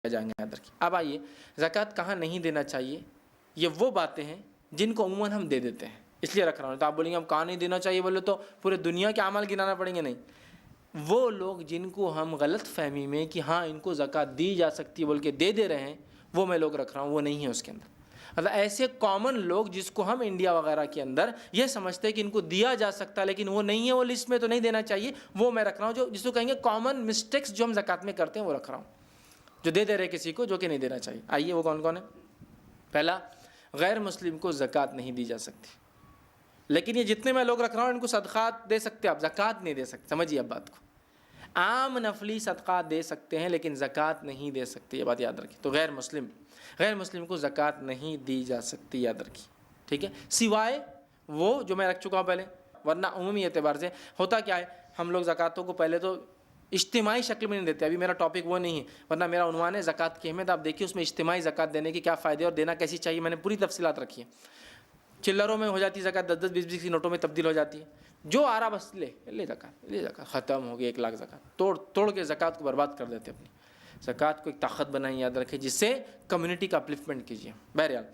جائیں گے یاد رکھیے۔ اب آئیے زکوٰۃ کہاں نہیں دینا چاہیے، یہ وہ باتیں ہیں جن کو عموماً ہم دے دیتے ہیں، اس لیے رکھ رہا ہوں۔ تو آپ بولیں گے ہم کہاں نہیں دینا چاہیے، بولے تو پورے دنیا کے اعمال گنانا پڑیں گے؟ نہیں، وہ لوگ جن کو ہم غلط فہمی میں کہ ہاں ان کو زکوٰۃ دی جا سکتی ہے بول کے دے رہے ہیں، وہ میں لوگ رکھ رہا ہوں، وہ نہیں ہے اس کے اندر۔ مطلب ایسے کامن لوگ جس کو ہم انڈیا وغیرہ کے اندر یہ سمجھتے ہیں کہ ان کو دیا جا سکتا ہے لیکن وہ نہیں ہے، وہ لسٹ میں تو نہیں دینا چاہیے، وہ میں رکھ رہا ہوں۔ جو جس کو کہیں گے کامن مسٹیکس جو ہم زکوٰۃ میں کرتے ہیں وہ رکھ رہا ہوں، جو دے رہے کسی کو جو کہ نہیں دینا چاہیے۔ آئیے وہ کون کون ہے؟ پہلا، غیر مسلم کو زکوٰۃ نہیں دی جا سکتی، لیکن یہ جتنے میں لوگ رکھ رہا ہوں ان کو صدقات دے سکتے، آپ زکوٰۃ نہیں دے سکتے۔ سمجھیے اب بات کو، عام نفلی صدقات دے سکتے ہیں لیکن زکوٰۃ نہیں دے سکتے، یہ بات یاد رکھیں۔ تو غیر مسلم کو زکوٰۃ نہیں دی جا سکتی، یاد رکھیں، ٹھیک ہے، سوائے وہ جو میں رکھ چکا ہوں پہلے۔ ورنہ عمومی اعتبار سے ہوتا کیا ہے، ہم لوگ زکوٰۃوں کو پہلے تو اجتماعی شکل میں نہیں دیتے، ابھی میرا ٹاپک وہ نہیں ہے، ورنہ میرا عنوان ہے زکوٰۃ کی اہمیت۔ آپ دیکھیے اس میں اجتماعی زکوٰۃ دینے کے کیا فائدے اور دینا کیسی چاہیے، میں نے پوری تفصیلات رکھی ہیں۔ چلروں میں ہو جاتی زکوٰۃ، 10 20 کی نوٹوں میں تبدیل ہو جاتی ہے، جو آ رہا بس لے زکوٰۃ، ختم ہو گئی 1 لاکھ زکوٰۃ، توڑ کے زکوٰۃ کو برباد کر دیتے اپنی۔ زکوٰۃ کو ایک طاقت بنائیں، یاد رکھیں، جس سے کمیونٹی کا اپلفٹمنٹ کیجیے۔ بہرحال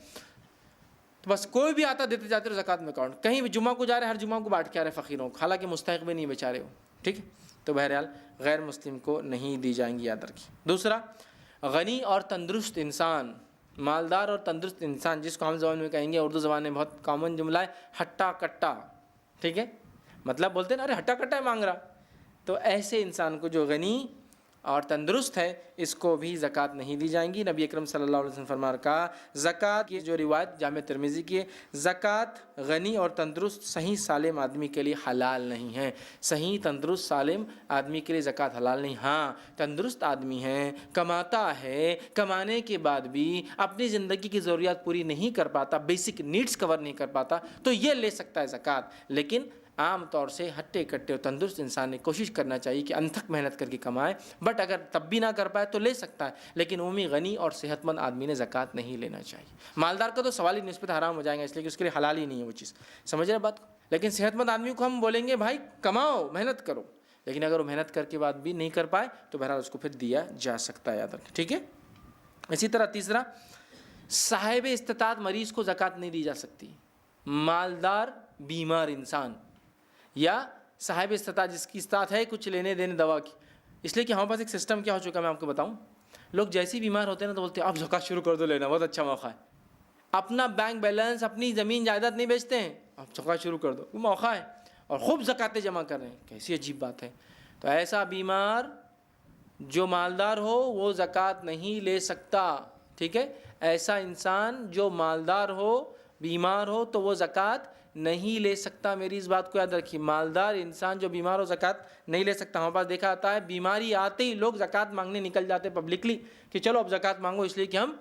تو بس کوئی بھی آتا دیتے جاتے رہو زکوٰۃ میں اکاؤنٹ، کہیں بھی جمعہ کو جا رہے ہر جمعہ کو بانٹ کے آ رہے فقیروں کو، حالانکہ مستحق بھی نہیں بیچارے ہو، ٹھیک ہے۔ تو بہرحال غیر مسلم کو نہیں دی جائیں گی، یاد رکھیں۔ دوسرا، غنی اور تندرست انسان، مالدار اور تندرست انسان، جس کو ہم زبان میں کہیں گے، اردو زبان میں بہت کامن جملہ ہے ہٹا کٹا، ٹھیک ہے، مطلب بولتے ہیں نا ارے ہٹا کٹا ہے مانگ رہا، تو ایسے انسان کو جو غنی اور تندرست ہے اس کو بھی زکوٰۃ نہیں دی جائیں گی۔ نبی اکرم صلی اللہ علیہ وسلم فرما کہا، زکوٰۃ کی جو روایت جامع ترمذی کی ہے، زکوٰۃ غنی اور تندرست صحیح سالم آدمی کے لیے حلال نہیں ہے۔ صحیح تندرست سالم آدمی کے لیے زکوٰۃ حلال نہیں۔ ہاں تندرست آدمی ہے، کماتا ہے، کمانے کے بعد بھی اپنی زندگی کی ضروریات پوری نہیں کر پاتا، بیسک نیڈز کور نہیں کر پاتا، تو یہ لے سکتا ہے زکوٰۃ۔ لیکن عام طور سے ہٹے کٹے اور تندرست انسان نے کوشش کرنا چاہیے کہ انتھک محنت کر کے کمائے، بٹ اگر تب بھی نہ کر پائے تو لے سکتا ہے، لیکن عمومی غنی اور صحت مند آدمی نے زکوٰۃ نہیں لینا چاہیے۔ مالدار کا تو سوال ہی نسبت حرام ہو جائے گا، اس لیے کہ اس کے لیے حلال ہی نہیں ہے وہ چیز، سمجھ رہے بات کو۔ لیکن صحت مند آدمی کو ہم بولیں گے بھائی کماؤ، محنت کرو، لیکن اگر وہ محنت کر کے بعد بھی نہیں کر پائے تو بہرحال اس کو پھر دیا جا سکتا ہے، یاد رکھیں، ٹھیک ہے۔ اسی طرح تیسرا، صاحب استطاعت مریض کو زکوٰۃ نہیں دی جا سکتی۔ مالدار بیمار انسان یا صاحب استطاعت جس کی استطاعت ہے کچھ لینے دینے دوا کی، اس لیے کہ ہمارے پاس ایک سسٹم کیا ہو چکا ہے میں آپ کو بتاؤں، لوگ جیسے ہی بیمار ہوتے ہیں نا تو بولتے ہیں آپ زکوٰۃ شروع کر دو لینا، بہت اچھا موقع ہے۔ اپنا بینک بیلنس، اپنی زمین جائیداد نہیں بیچتے ہیں، آپ زکوٰۃ شروع کر دو، وہ موقع ہے، اور خوب زکوٰۃیں جمع کر رہے ہیں، کیسی عجیب بات ہے۔ تو ایسا بیمار جو مالدار ہو وہ زکوٰۃ نہیں لے سکتا، ٹھیک ہے۔ ایسا انسان جو مالدار ہو بیمار ہو تو وہ زکوٰۃ نہیں لے سکتا، میری اس بات کو یاد رکھیے۔ مالدار انسان جو بیمار ہو زکوٰۃ نہیں لے سکتا۔ ہمارے پاس دیکھا آتا ہے بیماری آتے ہی لوگ زکوٰۃ مانگنے نکل جاتے پبلکلی کہ چلو اب زکوٰۃ مانگو، اس لیے کہ ہم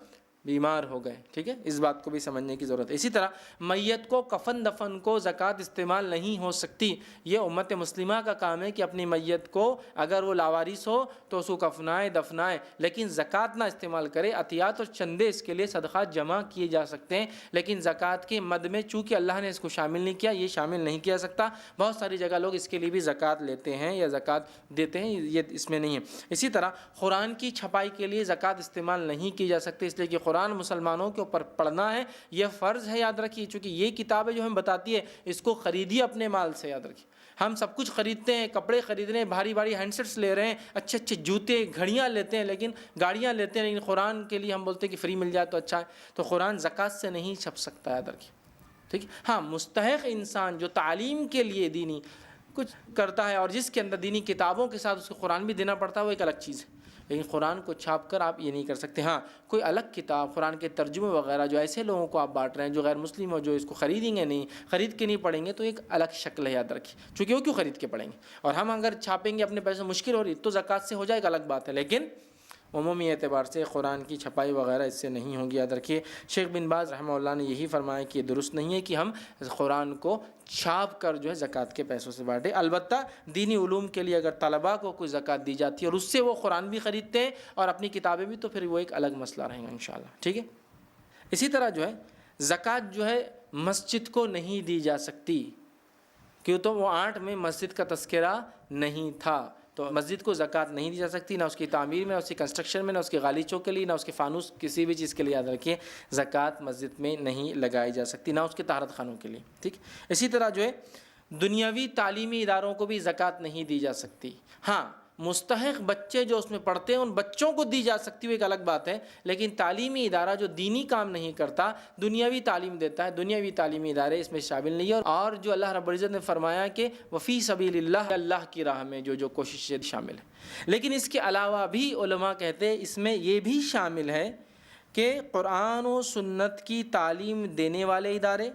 بیمار ہو گئے، ٹھیک ہے، اس بات کو بھی سمجھنے کی ضرورت ہے۔ اسی طرح میت کو کفن دفن کو زکوٰۃ استعمال نہیں ہو سکتی۔ یہ امت مسلمہ کا کام ہے کہ اپنی میت کو اگر وہ لاوارث ہو تو اس کو کفنائے دفنائے، لیکن زکوٰۃ نہ استعمال کرے۔ عطیات اور چندے اس کے لیے صدقات جمع کیے جا سکتے ہیں، لیکن زکوٰۃ کے مد میں چونکہ اللہ نے اس کو شامل نہیں کیا، یہ شامل نہیں کیا سکتا۔ بہت ساری جگہ لوگ اس کے لیے بھی زکوٰۃ لیتے ہیں یا زکوٰۃ دیتے ہیں، یہ اس میں نہیں ہے۔ اسی طرح قرآن کی چھپائی کے لیے زکوٰۃ استعمال نہیں کی جا سکتی، اس لیے کہ قرآن مسلمانوں کے اوپر پڑھنا ہے، یہ فرض ہے، یاد رکھیے، چونکہ یہ کتاب ہے جو ہمیں بتاتی ہے اس کو خریدیے اپنے مال سے، یاد رکھیے۔ ہم سب کچھ خریدتے ہیں، کپڑے خرید رہے ہیں، بھاری بھاری ہینڈ سیٹس لے رہے ہیں، اچھے اچھے جوتے گھڑیاں لیتے ہیں، لیکن گاڑیاں لیتے ہیں، لیکن قرآن کے لیے ہم بولتے ہیں کہ فری مل جائے تو اچھا ہے۔ تو قرآن زکوٰۃ سے نہیں چھپ سکتا، یاد رکھیے، ٹھیک ہے۔ ہاں مستحق انسان جو تعلیم کے لیے دینی کچھ کرتا ہے اور جس کے اندر دینی کتابوں کے ساتھ اس کو قرآن بھی دینا پڑتا ہے، وہ ایک الگ چیز ہے، لیکن قرآن کو چھاپ کر آپ یہ نہیں کر سکتے۔ ہاں کوئی الگ کتاب قرآن کے ترجمے وغیرہ جو ایسے لوگوں کو آپ بانٹ رہے ہیں جو غیر مسلم ہو، جو اس کو خریدیں گے نہیں، خرید کے نہیں پڑھیں گے، تو ایک الگ شکل ہے، یاد رکھیے، چونکہ وہ کیوں خرید کے پڑھیں گے، اور ہم اگر چھاپیں گے اپنے پیسے مشکل ہو رہی تو زکوٰۃ سے ہو جائے گا، الگ بات ہے، لیکن عمومی اعتبار سے قرآن کی چھپائی وغیرہ اس سے نہیں ہوگی، یاد رکھیے۔ شیخ بن باز رحمہ اللہ نے یہی فرمایا کہ یہ درست نہیں ہے کہ ہم قرآن کو چھاپ کر جو ہے زکوٰۃ کے پیسوں سے بانٹیں۔ البتہ دینی علوم کے لیے اگر طلباء کو کوئی زکوٰۃ دی جاتی ہے اور اس سے وہ قرآن بھی خریدتے ہیں اور اپنی کتابیں بھی، تو پھر وہ ایک الگ مسئلہ رہے گا انشاءاللہ، ٹھیک ہے۔ اسی طرح جو ہے زکوٰۃ جو ہے مسجد کو نہیں دی جا سکتی، کیوں تو وہ 8 میں مسجد کا تذکرہ نہیں تھا، تو مسجد کو زکوٰۃ نہیں دی جا سکتی، نہ اس کی تعمیر میں، نہ اس کی کنسٹرکشن میں، نہ اس کے غالیچوں کے لیے، نہ اس کے فانوس، کسی بھی چیز کے لیے یاد رکھیے زکوٰۃ مسجد میں نہیں لگائی جا سکتی، نہ اس کے طہارت خانوں کے لیے، ٹھیک۔ اسی طرح جو ہے دنیاوی تعلیمی اداروں کو بھی زکوٰۃ نہیں دی جا سکتی۔ ہاں مستحق بچے جو اس میں پڑھتے ہیں ان بچوں کو دی جا سکتی، وہ ایک الگ بات ہے، لیکن تعلیمی ادارہ جو دینی کام نہیں کرتا، دنیاوی تعلیم دیتا ہے، دنیاوی تعلیمی ادارے اس میں شامل نہیں ہیں۔ اور جو اللہ رب العزت نے فرمایا کہ وفی سبیل اللہ، اللہ کی راہ میں جو کوششیں شامل ہیں۔ لیکن اس کے علاوہ بھی علماء کہتے ہیں اس میں یہ بھی شامل ہے کہ قرآن و سنت کی تعلیم دینے والے ادارے،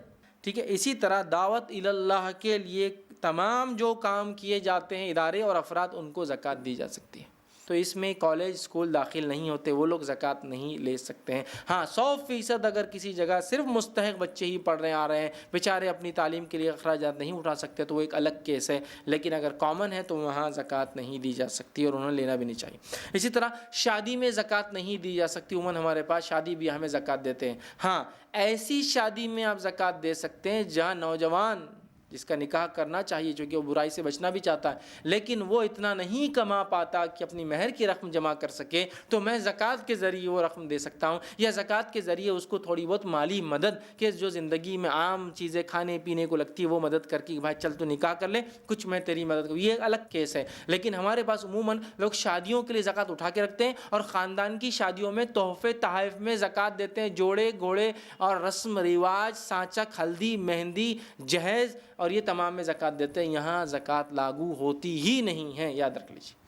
ٹھیک ہے، اسی طرح دعوت اللہ کے لیے تمام جو کام کیے جاتے ہیں ادارے اور افراد، ان کو زکوٰۃ دی جا سکتی ہے۔ تو اس میں کالج اسکول داخل نہیں ہوتے، وہ لوگ زکوٰۃ نہیں لے سکتے ہیں۔ ہاں 100% اگر کسی جگہ صرف مستحق بچے ہی پڑھ رہے آ رہے ہیں، بیچارے اپنی تعلیم کے لیے اخراجات نہیں اٹھا سکتے، تو وہ ایک الگ کیس ہے، لیکن اگر کامن ہے تو وہاں زکوٰۃ نہیں دی جا سکتی اور انہوں نے لینا بھی نہیں چاہیے۔ اسی طرح شادی میں زکوٰۃ نہیں دی جا سکتی، عموماً ہمارے پاس شادی بیاہ میں زکوٰۃ دیتے ہیں۔ ہاں ایسی شادی میں آپ زکوٰۃ دے سکتے ہیں جہاں نوجوان جس کا نکاح کرنا چاہیے چونکہ وہ برائی سے بچنا بھی چاہتا ہے، لیکن وہ اتنا نہیں کما پاتا کہ اپنی مہر کی رقم جمع کر سکے، تو میں زکوٰۃ کے ذریعے وہ رقم دے سکتا ہوں، یا زکوٰۃ کے ذریعے اس کو تھوڑی بہت مالی مدد کہ جو زندگی میں عام چیزیں کھانے پینے کو لگتی ہے وہ مدد کر کے بھائی چل تو نکاح کر لے، کچھ میں تیری مدد کروں، یہ ایک الگ کیس ہے۔ لیکن ہمارے پاس عموماً لوگ شادیوں کے لیے زکوٰۃ اٹھا کے رکھتے ہیں اور خاندان کی شادیوں میں تحفے تحائف میں زکوٰۃ دیتے ہیں، جوڑے گھوڑے اور رسم رواج، سانچک، ہلدی، مہندی، جہیز اور یہ تمام میں زکوٰۃ دیتے ہیں۔ یہاں زکوٰۃ لاگو ہوتی ہی نہیں ہے، یاد رکھ لیجیے،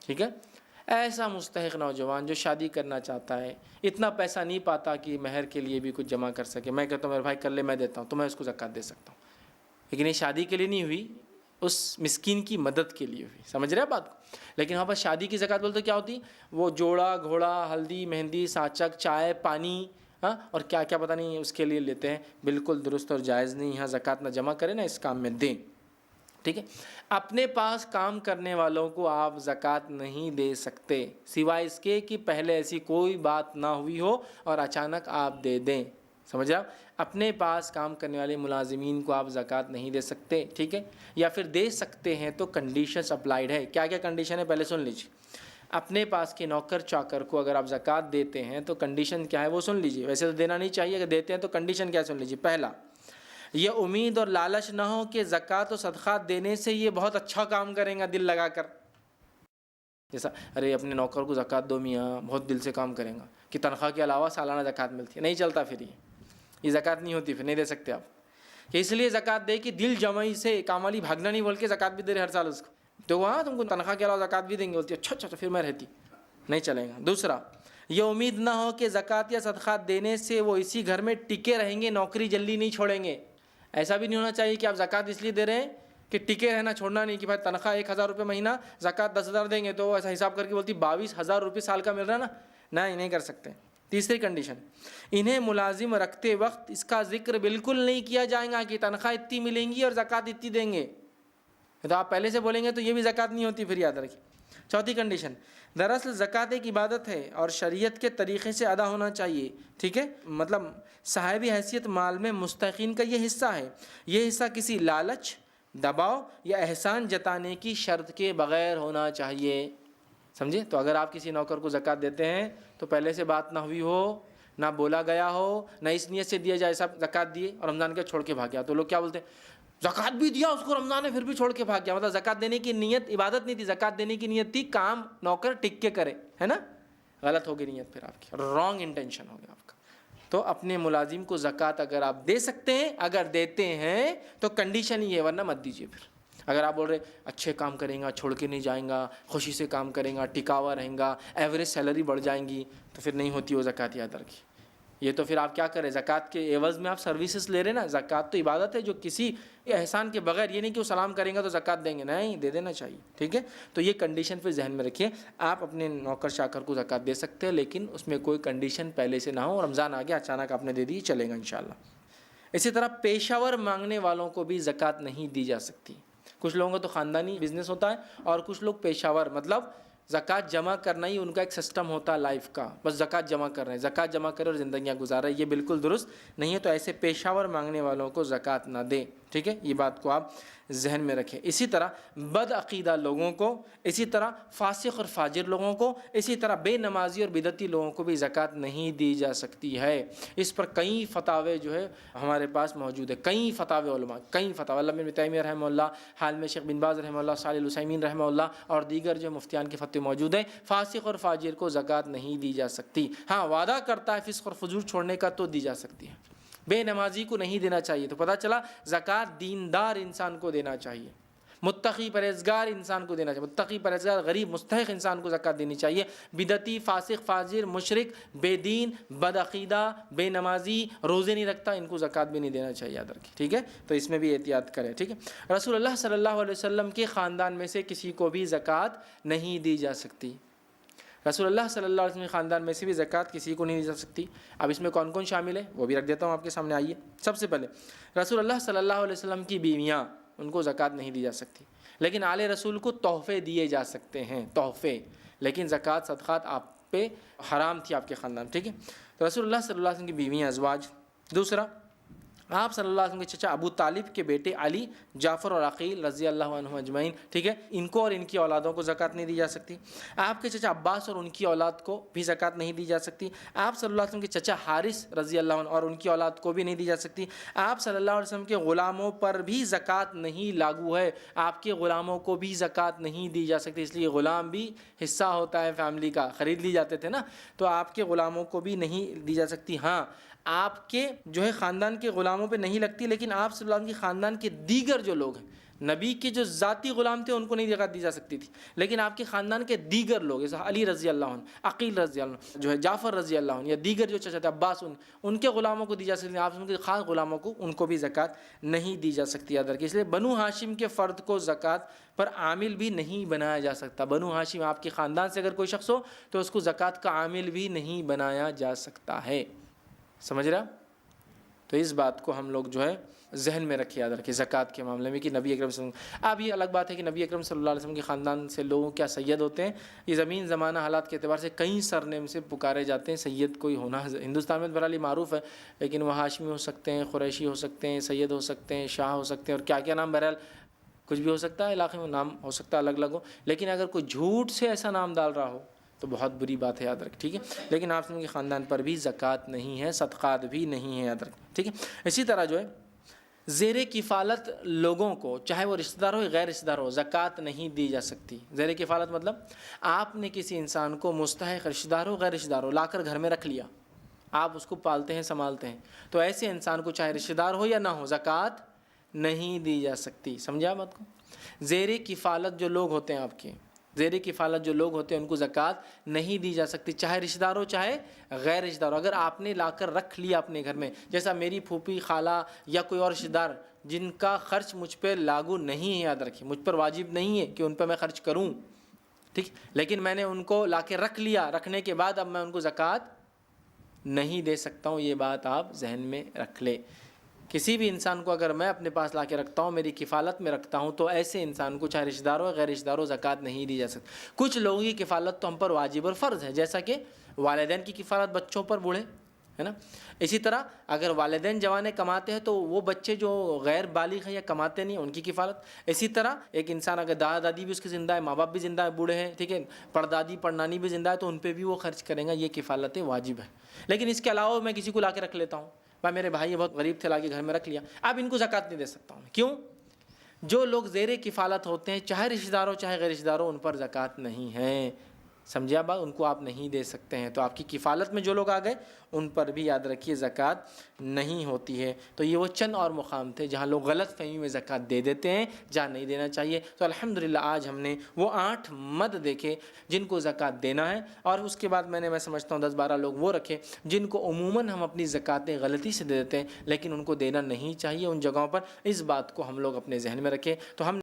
ٹھیک ہے۔ ایسا مستحق نوجوان جو شادی کرنا چاہتا ہے، اتنا پیسہ نہیں پاتا کہ مہر کے لیے بھی کچھ جمع کر سکے، میں کہتا ہوں میرے بھائی کر لے، میں دیتا ہوں، تو میں اس کو زکوٰۃ دے سکتا ہوں، لیکن یہ شادی کے لیے نہیں ہوئی، اس مسکین کی مدد کے لیے ہوئی، سمجھ رہے ہیں بات کو۔ لیکن وہاں پر شادی کی زکوٰۃ بولتے کیا ہوتی؟ وہ جوڑا گھوڑا، ہلدی مہندی، سانچک، چائے پانی، ہاں اور کیا کیا پتہ نہیں اس کے لیے لیتے ہیں، بالکل درست اور جائز نہیں۔ یہاں زکوٰۃ نہ جمع کریں نہ اس کام میں دیں، ٹھیک ہے۔ اپنے پاس کام کرنے والوں کو آپ زکوٰۃ نہیں دے سکتے سوائے اس کے کہ پہلے ایسی کوئی بات نہ ہوئی ہو اور اچانک آپ دے دیں، سمجھ رہے آپ؟ اپنے پاس کام کرنے والے ملازمین کو آپ زکوٰۃ نہیں دے سکتے، ٹھیک ہے، یا پھر دے سکتے ہیں تو کنڈیشنز اپلائیڈ ہے۔ کیا کیا کنڈیشن ہے پہلے سن لیجیے۔ اپنے پاس کے نوکر چاکر کو اگر آپ زکوٰۃ دیتے ہیں تو کنڈیشن کیا ہے وہ سن لیجیے، ویسے تو دینا نہیں چاہیے، اگر دیتے ہیں تو کنڈیشن کیا سن لیجیے۔ پہلا، یہ امید اور لالچ نہ ہو کہ زکوٰۃ و صدقات دینے سے یہ بہت اچھا کام کریں گا دل لگا کر، جیسا ارے اپنے نوکر کو زکوٰۃ دو میاں، بہت دل سے کام کریں گا، کہ تنخواہ کے علاوہ سالانہ زکوٰۃ ملتی ہے، نہیں چلتا پھر یہ زکوٰۃ نہیں ہوتی، پھر نہیں دے سکتے آپ، کہ اس لیے زکوٰۃ دے کہ دل جمعی سے کام والی بھاگنا نہیں بول کے زکوٰۃ بھی دے رہے ہر سال اس کو، تو وہاں تم کو تنخواہ کے علاوہ زکوٰۃ بھی دیں گے، بولتی اچھا اچھا پھر میں رہتی، نہیں چلے گا۔ دوسرا، یہ امید نہ ہو کہ زکوٰۃ یا صدقات دینے سے وہ اسی گھر میں ٹکے رہیں گے، نوکری جلدی نہیں چھوڑیں گے۔ ایسا بھی نہیں ہونا چاہیے کہ آپ زکوٰۃ اس لیے دے رہے ہیں کہ ٹکے رہنا، چھوڑنا نہیں، کہ بھائی تنخواہ 1000 روپے مہینہ، زکوٰۃ 10,000 دیں گے تو ایسا حساب کر کے بولتی 22,000 روپے سال کا مل رہا ہے نا، نہیں کر سکتے۔ تیسری کنڈیشن، انہیں ملازم رکھتے وقت اس کا ذکر بالکل نہیں کیا جائے گا کہ تنخواہ اتنی ملیں گی اور زکوٰۃ اتنی دیں گے، تو آپ پہلے سے بولیں گے تو یہ بھی زکوٰۃ نہیں ہوتی، پھر یاد رکھیے۔ چوتھی کنڈیشن، دراصل زکوٰۃ ایک عبادت ہے اور شریعت کے طریقے سے ادا ہونا چاہیے، ٹھیک ہے، مطلب صاحب حیثیت مال میں مستحقین کا یہ حصہ ہے، یہ حصہ کسی لالچ، دباؤ یا احسان جتانے کی شرط کے بغیر ہونا چاہیے، سمجھے۔ تو اگر آپ کسی نوکر کو زکوٰۃ دیتے ہیں تو پہلے سے بات نہ ہوئی ہو، نہ بولا گیا ہو، نہ اس نیت سے دیا جائے سب زکوٰۃ دیے اور رمضان کے چھوڑ کے بھاگ گیا، تو لوگ کیا بولتے ہیں زکوٰۃ بھی دیا اس کو رمضان ہے پھر بھی چھوڑ کے بھاگ گیا، مطلب زکوٰۃ دینے کی نیت عبادت نہیں تھی، زکوٰۃ دینے کی نیت تھی کام نوکر ٹک کے کرے، ہے نا، غلط ہوگی نیت، پھر آپ کی رانگ انٹینشن ہو گیا آپ کا۔ تو اپنے ملازم کو زکوٰۃ اگر آپ دے سکتے ہیں، اگر دیتے ہیں تو کنڈیشن یہ ہے، ورنہ مت دیجیے۔ پھر اگر آپ بول رہے اچھے کام کریں گا، چھوڑ کے نہیں جائیں گا، خوشی سے کام کریں گا، ٹکاوا رہیں گا، ایوریج سیلری بڑھ جائیں گی، تو پھر نہیں ہوتی وہ زکوٰۃ، یاد رکھیے۔ یہ تو پھر آپ کیا کریں، زکوٰۃ کے عوض میں آپ سروسز لے رہے نا، زکوٰۃ تو عبادت ہے جو کسی احسان کے بغیر، یہ نہیں کہ وہ سلام کریں گا تو زکوٰۃ دیں گے، نہیں، دے دینا چاہیے، ٹھیک ہے۔ تو یہ کنڈیشن پھر ذہن میں رکھیے، آپ اپنے نوکر چاکر کو زکوٰۃ دے سکتے ہیں لیکن اس میں کوئی کنڈیشن پہلے سے نہ ہو، رمضان آ گیا اچانک آپ نے دے دی، چلے گا انشاءاللہ۔ اسی طرح پیشہ ور مانگنے والوں کو بھی زکوٰۃ نہیں دی جا سکتی۔ کچھ لوگوں کا تو خاندانی بزنس ہوتا ہے اور کچھ لوگ پیشہ ور، مطلب زکوٰۃ جمع کرنا ہی ان کا ایک سسٹم ہوتا ہے لائف کا، بس زکوٰۃ جمع کر رہے ہیں، زکوٰۃ جمع کرے اور زندگیاں گزار رہے ہیں، یہ بالکل درست نہیں ہے۔ تو ایسے پیشہ ور مانگنے والوں کو زکوٰۃ نہ دیں، ٹھیک ہے، یہ بات کو آپ ذہن میں رکھیں۔ اسی طرح بد عقیدہ لوگوں کو، اسی طرح فاسق اور فاجر لوگوں کو، اسی طرح بے نمازی اور بدعتی لوگوں کو بھی زکوٰۃ نہیں دی جا سکتی ہے۔ اس پر کئی فتاوے جو ہے ہمارے پاس موجود ہے، کئی فتاوے علماء، کئی فتاوے، علامہ ابن تیمیہ رحمہ اللہ، حال میں شیخ بن باز رحمہ اللہ، صالح العثیمین رحمہ اللہ اور دیگر جو مفتیان کے فتوے موجود ہیں۔ فاسق اور فاجر کو زکوٰۃ نہیں دی جا سکتی۔ ہاں وعدہ کرتا ہے فسق اور فجور چھوڑنے کا تو دی جا سکتی ہے۔ بے نمازی کو نہیں دینا چاہیے، تو پتہ چلا زکوٰۃ دیندار انسان کو دینا چاہیے، متقی پرہیزگار انسان کو دینا چاہیے، متقی پرہیزگار غریب مستحق انسان کو زکوٰۃ دینی چاہیے۔ بدعتی، فاسق، فاجر، مشرک، بے دین، بد عقیدہ، بے نمازی، روزے نہیں رکھتا، ان کو زکوٰۃ بھی نہیں دینا چاہیے، یاد رکھیں، ٹھیک ہے، تو اس میں بھی احتیاط کریں، ٹھیک ہے۔ رسول اللہ صلی اللہ علیہ وسلم کے خاندان میں سے کسی کو بھی زکوٰۃ نہیں دی جا سکتی۔ رسول اللہ صلی اللہ علیہ وسلم کے خاندان میں سے بھی زکوٰۃ کسی کو نہیں دی جا سکتی۔ اب اس میں کون کون شامل ہے وہ بھی رکھ دیتا ہوں آپ کے سامنے، آئیے۔ سب سے پہلے رسول اللہ صلی اللہ علیہ وسلم کی بیویاں، ان کو زکوٰۃ نہیں دی جا سکتی، لیکن آل رسول کو تحفے دیے جا سکتے ہیں، تحفے، لیکن زکوٰۃ صدقات آپ پہ حرام تھی، آپ کے خاندان، ٹھیک ہے۔ تو رسول اللہ صلی اللہ علیہ وسلم کی بیویاں، ازواج۔ دوسرا، آپ صلی اللہ علیہ وسلم کے چچا ابو طالب کے بیٹے علی، جعفر اور عقیل رضی اللہ عنہم اجمعین، ٹھیک ہے، ان کو اور ان کی اولادوں کو زکوٰۃ نہیں دی جا سکتی۔ آپ کے چچا عباس اور ان کی اولاد کو بھی زکوٰۃ نہیں دی جا سکتی۔ آپ صلی اللہ علیہ وسلم کے چچا حارث رضی اللہ عنہ اور ان کی اولاد کو بھی نہیں دی جا سکتی۔ آپ صلی اللہ علیہ وسلم کے غلاموں پر بھی زکوٰۃ نہیں لاگو ہے، آپ کے غلاموں کو بھی زکوٰۃ نہیں دی جا سکتی، اس لیے غلام بھی حصہ ہوتا ہے فیملی کا، خرید لی جاتے تھے نا، تو آپ کے غلاموں کو بھی نہیں دی جا سکتی۔ ہاں آپ کے جو ہے خاندان کے غلاموں پہ نہیں لگتی، لیکن آپ صلی اللہ علیہ وسلم کے خاندان کے دیگر جو لوگ ہیں، نبی کے جو ذاتی غلام تھے ان کو نہیں زکوٰۃ دی جا سکتی تھی، لیکن آپ کے خاندان کے دیگر لوگ جیسے علی رضی اللہ عنہ، عقیل رضی اللہ عنہ، جو ہے جعفر رضی اللہ عنہ، یا دیگر جو چچا تھے عباس، ان کے غلاموں کو دی جا سکتی، آپ ان کے خاص غلاموں کو ان کو بھی زکوٰۃ نہیں دی جا سکتی، یاد رکھیے۔ اس لیے بنو ہاشم کے فرد کو زکوٰۃ پر عامل بھی نہیں بنایا جا سکتا۔ بنو ہاشم آپ کے خاندان سے اگر کوئی شخص ہو تو اس کو زکوٰۃ کا عامل بھی نہیں بنایا جا سکتا ہے، سمجھ رہا؟ تو اس بات کو ہم لوگ جو ہے ذہن میں رکھے، یاد رکھے زکوٰۃ کے معاملے میں کہ نبی اکرم صلی اللہ علیہ وسلم، اب یہ الگ بات ہے کہ نبی اکرم صلی اللہ علیہ وسلم کے خاندان سے لوگوں کیا سید ہوتے ہیں، یہ زمین زمانہ حالات کے اعتبار سے کئی سرنیم سے پکارے جاتے ہیں، سید کوئی ہونا ہندوستان میں بہرحال معروف ہے، لیکن وہ ہاشمی ہو سکتے ہیں، قریشی ہو سکتے ہیں، سید ہو سکتے ہیں، شاہ ہو سکتے ہیں، اور کیا کیا نام، بہرحال کچھ بھی ہو سکتا ہے، علاقے میں نام ہو سکتا ہے الگ الگ ہو، لیکن اگر کوئی جھوٹ سے ایسا نام ڈال رہا ہو تو بہت بری بات ہے، یاد رکھ، ٹھیک ہے۔ لیکن آپ کے خاندان پر بھی زکوٰۃ نہیں ہے، صدقات بھی نہیں ہے، یاد رکھ، ٹھیک ہے۔ اسی طرح جو ہے زیر کفالت لوگوں کو، چاہے وہ رشتہ دار ہو یا غیر رشتہ دار ہو، زکوٰۃ نہیں دی جا سکتی۔ زیر کفالت مطلب آپ نے کسی انسان کو مستحق رشتہ دار ہو غیر رشتہ دار ہو لا کر گھر میں رکھ لیا، آپ اس کو پالتے ہیں، سنبھالتے ہیں، تو ایسے انسان کو چاہے رشتہ دار ہو یا نہ ہو زکوٰۃ نہیں دی جا سکتی، سمجھا بات کو؟ زیر کفالت جو لوگ ہوتے ہیں، آپ کے زیر کفالت جو لوگ ہوتے ہیں ان کو زکوٰۃ نہیں دی جا سکتی، چاہے رشتہ دار ہو چاہے غیر رشتہ دار ہو۔ اگر آپ نے لا کر رکھ لیا اپنے گھر میں، جیسا میری پھوپھی، خالہ یا کوئی اور رشتہ دار جن کا خرچ مجھ پہ لاگو نہیں ہے، یاد رکھیے، مجھ پر واجب نہیں ہے کہ ان پہ میں خرچ کروں، ٹھیک، لیکن میں نے ان کو لا کے رکھ لیا، رکھنے کے بعد اب میں ان کو زکوٰۃ نہیں دے سکتا ہوں، یہ بات آپ ذہن میں رکھ لیں۔ کسی بھی انسان کو اگر میں اپنے پاس لا کے رکھتا ہوں، میری کفالت میں رکھتا ہوں، تو ایسے انسان کو چاہے رشتہ دار ہو غیر رشتہ دار ہو زکوٰۃ نہیں دی جا سکتی۔ کچھ لوگوں کی کفالت تو ہم پر واجب اور فرض ہے، جیسا کہ والدین کی کفالت بچوں پر، بوڑھے، ہے نا۔ اسی طرح اگر والدین جوانے کماتے ہیں تو وہ بچے جو غیر بالغ ہیں یا کماتے نہیں ان کی کفالت۔ اسی طرح ایک انسان اگر دادا دادی بھی اس کے زندہ ہے، ماں باپ بھی زندہ ہے، بوڑھے ہیں، ٹھیک ہے، پردادی پڑنانی بھی زندہ ہے، تو ان پہ بھی وہ خرچ کریں گا، یہ کفالت واجب ہے۔ لیکن اس کے علاوہ میں کسی کو لا کے رکھ لیتا ہوں، بھائی میرے بھائی بہت غریب تھے، لا کے گھر میں رکھ لیا، اب ان کو زکوٰۃ نہیں دے سکتا ہوں، کیوں؟ جو لوگ زیر کفالت ہوتے ہیں، چاہے رشتہ دار ہو چاہے غیر رشتہ دار ہو، ان پر زکوٰۃ نہیں ہے، سمجھا بات، ان کو آپ نہیں دے سکتے ہیں۔ تو آپ کی کفالت میں جو لوگ آ گئے ان پر بھی یاد رکھیے زکوٰۃ نہیں ہوتی ہے۔ تو یہ وہ چند اور مقام تھے جہاں لوگ غلط فہمی میں زکوٰۃ دے دیتے ہیں، جہاں نہیں دینا چاہیے۔ تو الحمدللہ آج ہم نے وہ 8 مد دیکھے جن کو زکوٰۃ دینا ہے، اور اس کے بعد میں سمجھتا ہوں 10-12 لوگ وہ رکھے جن کو عموماً ہم اپنی زکوٰتیں غلطی سے دے دیتے ہیں، لیکن ان کو دینا نہیں چاہیے ان جگہوں پر۔ اس بات کو ہم لوگ اپنے ذہن میں رکھیں۔ تو ہم